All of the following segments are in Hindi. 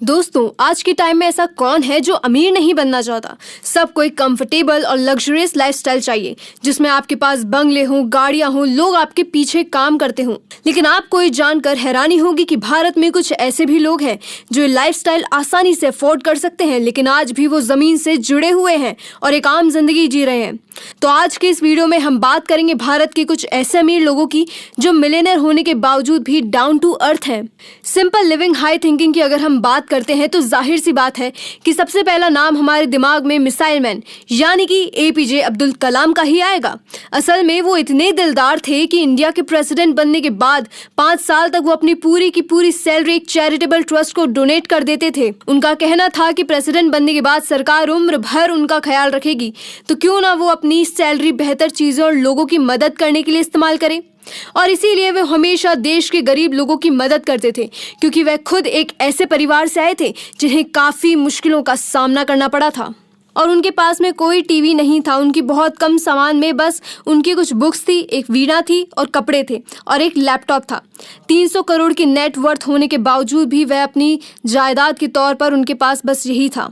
दोस्तों, आज के टाइम में ऐसा कौन है जो अमीर नहीं बनना चाहता। सबको एक कंफर्टेबल और लग्जरियस लाइफस्टाइल चाहिए जिसमें आपके पास बंगले हों, गाड़ियां हों, लोग आपके पीछे काम करते हों। लेकिन आपको ये जानकर हैरानी होगी कि भारत में कुछ ऐसे भी लोग हैं जो ये लाइफस्टाइल आसानी से अफोर्ड कर सकते हैं, लेकिन आज भी वो जमीन से जुड़े हुए हैं और एक आम जिंदगी जी रहे हैं। तो आज के इस वीडियो में हम बात करेंगे भारत के कुछ ऐसे अमीर लोगों की जो मिलियनेयर होने के बावजूद भी डाउन टू अर्थ हैं। सिंपल लिविंग, हाई थिंकिंग की अगर हम बात करते हैं तो जाहिर सी बात है कि सबसे पहला नाम हमारे दिमाग में मिसाइल मैन यानी कि एपीजे अब्दुल कलाम का ही आएगा। असल में वो इतने दिलदार थे कि इंडिया के प्रेसिडेंट बनने के बाद 5 साल तक वो अपनी पूरी की पूरी सैलरी एक चैरिटेबल ट्रस्ट को डोनेट कर देते थे। उनका कहना था कि प्रेसिडेंट बनने के बाद सरकार उम्र भर उनका ख्याल रखेगी, तो क्यों ना वो अपनी सैलरी बेहतर चीजों और लोगों की मदद करने के लिए इस्तेमाल करें। और इसीलिए वे हमेशा देश के गरीब लोगों की मदद करते थे, क्योंकि वह खुद एक ऐसे परिवार से आए थे जिन्हें काफी मुश्किलों का सामना करना पड़ा था। और उनके पास में कोई टीवी नहीं था, उनकी बहुत कम सामान में बस उनकी कुछ बुक्स थी, एक वीणा थी और कपड़े थे और एक लैपटॉप था। 300 करोड़ की नेट वर्थ होने के बावजूद भी वह अपनी जायदाद के तौर पर उनके पास बस यही था।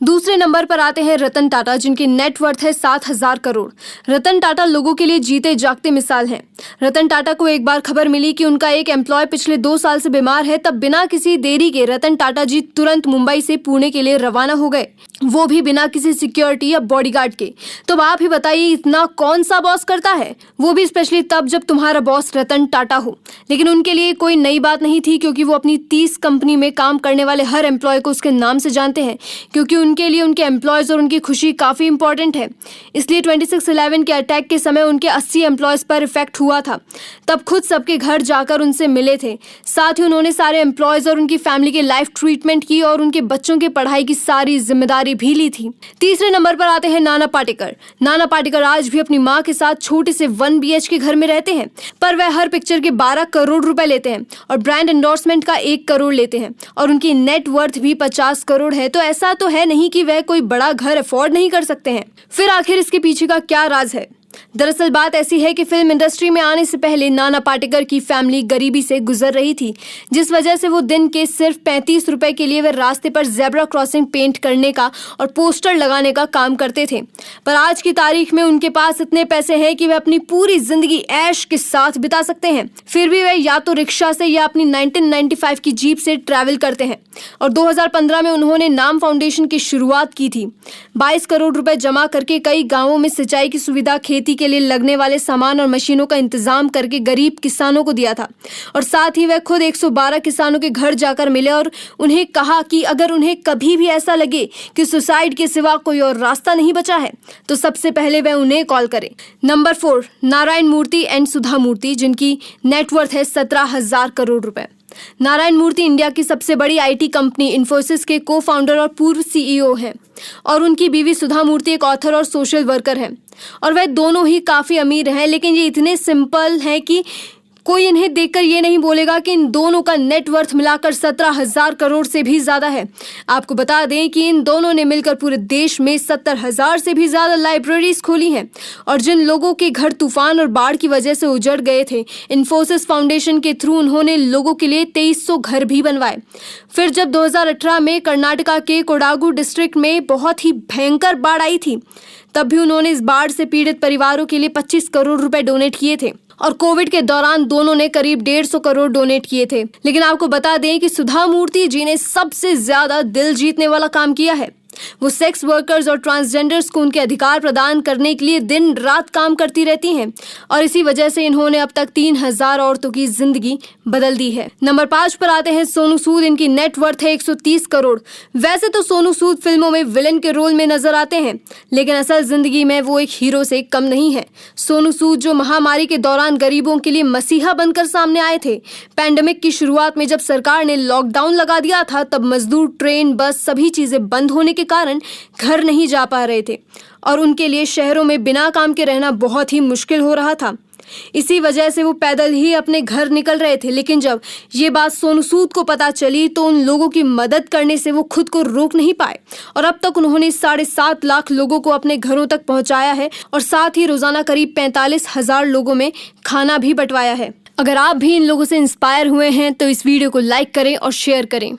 दूसरे नंबर पर आते हैं रतन टाटा, जिनकी नेट वर्थ है 7,000 करोड़। रतन टाटा लोगों के लिए जीते जागते मिसाल हैं। रतन टाटा को एक बार खबर मिली कि उनका एक एम्प्लॉय पिछले 2 साल से बीमार है, तब बिना किसी देरी के रतन टाटा जी तुरंत मुंबई से पुणे के लिए रवाना हो गए, वो भी बिना किसी सिक्योरिटी या बॉडीगार्ड के। तो आप ही बताइए, इतना कौन सा बॉस करता है, वो भी स्पेशली तब जब तुम्हारा बॉस रतन टाटा हो। लेकिन उनके लिए कोई नई बात नहीं थी, क्योंकि वो अपनी 30 कंपनी में काम करने वाले हर एम्प्लॉय को उसके नाम से जानते हैं, क्योंकि उनके लिए उनके एम्प्लॉयज और उनकी खुशी काफी इंपॉर्टेंट है। इसलिए 26/11 के अटैक के समय उनके 80 एम्प्लॉयज पर इफेक्ट हुआ था, तब खुद सबके घर जाकर उनसे मिले थे। साथ ही उन्होंने सारे एम्प्लॉयज और उनकी फैमिली के लाइफ ट्रीटमेंट की और उनके बच्चों की पढ़ाई की सारी जिम्मेदारी भी ली थी। तीसरे नंबर पर आते हैं नाना पाटेकर। नाना पाटेकर आज भी अपनी माँ के साथ छोटे से 1 BHK घर में रहते हैं, पर वह हर पिक्चर के 12 करोड़ रुपए लेते हैं और ब्रांड एंडोर्समेंट का 1 करोड़ लेते हैं, और उनकी नेट वर्थ भी 50 करोड़ है। तो ऐसा तो है नहीं कि वह कोई बड़ा घर अफोर्ड नहीं कर सकते हैं। फिर आखिर इसके पीछे का क्या राज है? दरअसल बात ऐसी है कि फिल्म इंडस्ट्री में आने से पहले नाना पाटेकर की फैमिली गरीबी से गुजर रही थी, जिस वजह से वो दिन के सिर्फ 35 रुपए के लिए वे रास्ते पर जेब्रा क्रॉसिंग पेंट करने का और पोस्टर लगाने का काम करते थे। पर आज की तारीख में उनके पास इतने पैसे हैं कि वे अपनी पूरी जिंदगी ऐश के साथ बिता सकते हैं। फिर भी वे या तो रिक्शा से या अपनी 1995 की जीप से ट्रैवल करते हैं। और 2015 में उन्होंने नाम फाउंडेशन की शुरुआत की थी। 22 करोड़ रुपए जमा करके कई गाँवों में सिंचाई की सुविधा, खेती के लिए लगने वाले सामान और मशीनों का इंतजाम करके गरीब किसानों को दिया था। और साथ ही वह खुद 112 किसानों के घर जाकर मिले और उन्हें कहा कि अगर उन्हें कभी भी ऐसा लगे कि सुसाइड के सिवा कोई और रास्ता नहीं बचा है, तो सबसे पहले वह उन्हें कॉल करे। नंबर 4, नारायण मूर्ति एंड सुधा मूर्ति, जिनकी नेटवर्थ है 17,000 करोड़ रुपए। नारायण मूर्ति इंडिया की सबसे बड़ी IT कंपनी इन्फोसिस के को फाउंडर और पूर्व CEO हैं, और उनकी बीवी सुधा मूर्ति एक ऑथर और सोशल वर्कर हैं। और वह दोनों ही काफ़ी अमीर हैं, लेकिन ये इतने सिंपल हैं कि कोई इन्हें देखकर ये नहीं बोलेगा कि इन दोनों का नेटवर्थ मिलाकर 17,000 करोड़ से भी ज़्यादा है। आपको बता दें कि इन दोनों ने मिलकर पूरे देश में 70,000 से भी ज़्यादा लाइब्रेरीज खोली हैं। और जिन लोगों के घर तूफान और बाढ़ की वजह से उजड़ गए थे, इन्फोसिस फाउंडेशन के थ्रू उन्होंने लोगों के लिए 2300 घर भी बनवाए। फिर जब 2018 में कर्नाटका के कोडागु डिस्ट्रिक्ट में बहुत ही भयंकर बाढ़ आई थी, तब भी उन्होंने इस बाढ़ से पीड़ित परिवारों के लिए 25 करोड़ रुपए डोनेट किए थे। और कोविड के दौरान दोनों ने करीब 150 करोड़ डोनेट किए थे। लेकिन आपको बता दें कि सुधा मूर्ति जी ने सबसे ज्यादा दिल जीतने वाला काम किया है। वो सेक्स वर्कर्स और ट्रांसजेंडर्स को उनके अधिकार प्रदान करने के लिए दिन रात काम करती रहती हैं, और इसी वजह से इन्होंने अब तक 3,000 औरतों की जिंदगी बदल दी है। नंबर 5 पर आते हैं सोनू सूद। इनकी नेटवर्थ है 130 करोड़। वैसे तो सोनू सूद फिल्मों में विलेन के रोल में नजर आते हैं, लेकिन असल जिंदगी में वो एक हीरो से कम नहीं है। सोनू सूद जो महामारी के दौरान गरीबों के लिए मसीहा बनकर सामने आए थे। पैंडेमिक की शुरुआत में जब सरकार ने लॉकडाउन लगा दिया था, तब मजदूर, ट्रेन, बस सभी चीजें बंद होने के कारण घर नहीं जा पा रहे थे, और उनके लिए शहरों में बिना काम के रहना बहुत ही मुश्किल हो रहा था। इसी वजह से वो पैदल ही अपने घर निकल रहे थे। लेकिन जब ये बात सोनू सूद को पता चली, तो उन लोगों की मदद करने से वो खुद को रोक नहीं पाए, और अब तक उन्होंने 7.5 लाख लोगों को अपने घरों तक पहुंचाया है, और साथ ही रोजाना करीब 45,000 लोगों में खाना भी बंटवाया है। अगर आप भी इन लोगों से इंस्पायर हुए हैं तो इस वीडियो को लाइक करें और शेयर करें।